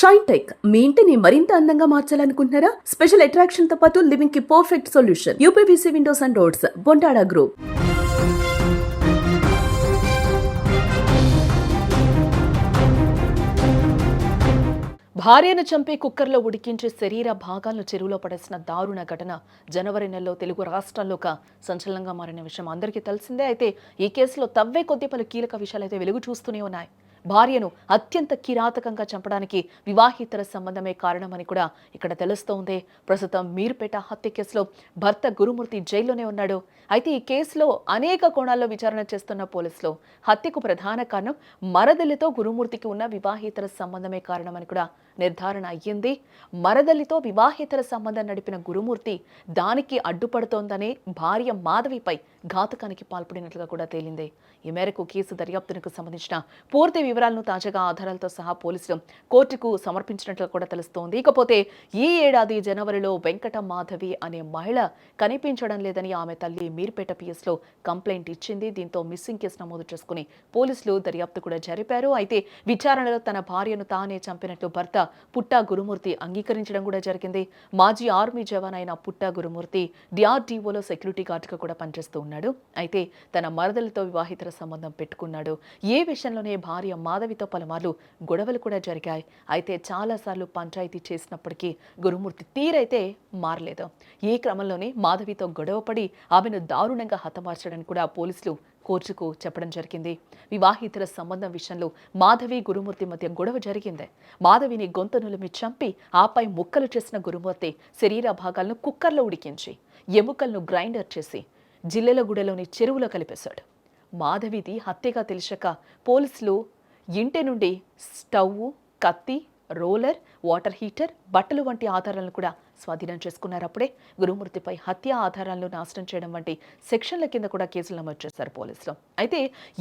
Shine tech మీ ఇంటిని మరింత అందంగా మార్చాలనుకుంటున్నారా? స్పెషల్ అట్రాక్షన్ తో పాటు లివింగ్ కి perfect solution. UPVC windows and doors, Bontada group. భార్యను చంపి కుక్కర్లో ఉడికించి శరీర భాగాలను చెరువులో పడేసిన దారుణ ఘటన జనవరి నెలలో తెలుగు రాష్ట్రాల్లో ఒక సంచలనంగా మారిన విషయం అందరికీ తెలిసిందే. అయితే ఈ కేసులో తవ్వే కొద్ది పలు కీలక విషయాలైతే వెలుగు చూస్తూనే ఉన్నాయి. భార్యను అత్యంత కిరాతకంగా చంపడానికి వివాహితర సంబంధమే కారణమని కూడా ఇక్కడ తెలుస్తోంది. ప్రస్తుతం మీర్పేట హత్య కేసులో భర్త గురుమూర్తి జైల్లోనే ఉన్నాడు. అయితే ఈ కేసులో అనేక కోణాల్లో విచారణ చేస్తున్న పోలీసులు హత్యకు ప్రధాన కారణం మరదలితో గురుమూర్తికి ఉన్న వివాహితర సంబంధమే కారణమని కూడా నిర్ధారణ అయ్యింది. మరదలితో వివాహితర సంబంధం నడిపిన గురుమూర్తి దానికి అడ్డుపడుతోందని భార్య మాధవిపై ఘాతకానికి పాల్పడినట్లుగా కూడా తేలింది. ఈ మేరకు కేసు దర్యాప్తునకు సంబంధించిన పూర్తి వివరాలను తాజాగా ఆధారాలతో సహా పోలీసులు కోర్టుకు సమర్పించినట్లు కూడా తెలుస్తోంది. ఇకపోతే ఈ ఏడాది జనవరిలో వెంకట మాధవి అనే మహిళ కనిపించడం లేదని ఆమె తల్లి మీర్పేట పిఎస్లో కంప్లైంట్ ఇచ్చింది. దీంతో మిస్సింగ్ కేసు నమోదు చేసుకుని పోలీసులు దర్యాప్తు కూడా జరిపారు. అయితే విచారణలో తన భార్యను తానే చంపినట్లు భర్త పుట్టా గురుమూర్తి అంగీకరించడం కూడా జరిగింది. మాజీ ఆర్మీ జవాన్ అయిన పుట్టా గురుమూర్తి డిఆర్డీఓలో సెక్యూరిటీ గార్డుగా కూడా పనిచేస్తూ ఉన్నాడు. అయితే తన మరదలతో వివాహితర సంబంధం పెట్టుకున్నాడు. ఏ విషయంలోనే భార్య మాధవితో పలుమార్లు గొడవలు కూడా జరిగాయి. అయితే చాలాసార్లు పంచాయతీ చేసినప్పటికీ గురుమూర్తి తీరైతే మారలేదు. ఈ క్రమంలోనే మాధవితో గొడవపడి ఆమెను దారుణంగా హతమార్చడానికి కూడా పోలీసులు కోర్టుకు చెప్పడం జరిగింది. వివాహితర సంబంధం విషయంలో మాధవి గురుమూర్తి మధ్య గొడవ జరిగింది. మాధవిని గొంతు నులిమి చంపి ఆపై ముక్కలు చేసిన గురుమూర్తి శరీర భాగాలను కుక్కర్లో ఉడికించి ఎముకలను గ్రైండర్ చేసి జిల్లెలగూడలోని చెరువులో కలిపేశాడు. మాధవిది హత్యగా తెలిసాక పోలీసులు ఇంటి నుండి స్టవ్, కత్తి, రోలర్, వాటర్ హీటర్, బట్టలు వంటి ఆధారాలను కూడా స్వాధీనం చేసుకున్నారు. అప్పుడే గురుమూర్తిపై హత్య ఆధారాలను నాశనం చేయడం వంటి సెక్షన్ల కింద కూడా కేసులు నమోదు చేశారు పోలీసులు. అయితే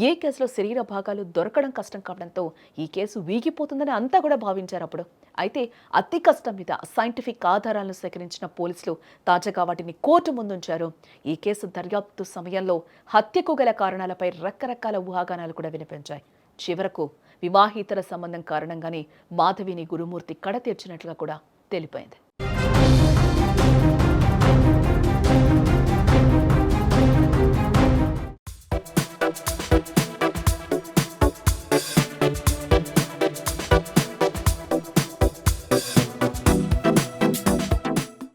ఏ కేసులో శరీర భాగాలు దొరకడం కష్టం కావడంతో ఈ కేసు వీగిపోతుందని అంతా కూడా భావించారు అప్పుడు. అయితే అతి కష్టం మీద సైంటిఫిక్ ఆధారాలను సేకరించిన పోలీసులు తాజాగా వాటిని కోర్టు ముందుంచారు. ఈ కేసు దర్యాప్తు సమయంలో హత్యకు గల కారణాలపై రకరకాల ఊహాగానాలు కూడా వినిపించాయి. చివరకు వివాహితర సంబంధం కారణంగానే మాధవిని గురుమూర్తి కడ తీర్చినట్లుగా కూడా తెలిపోయింది.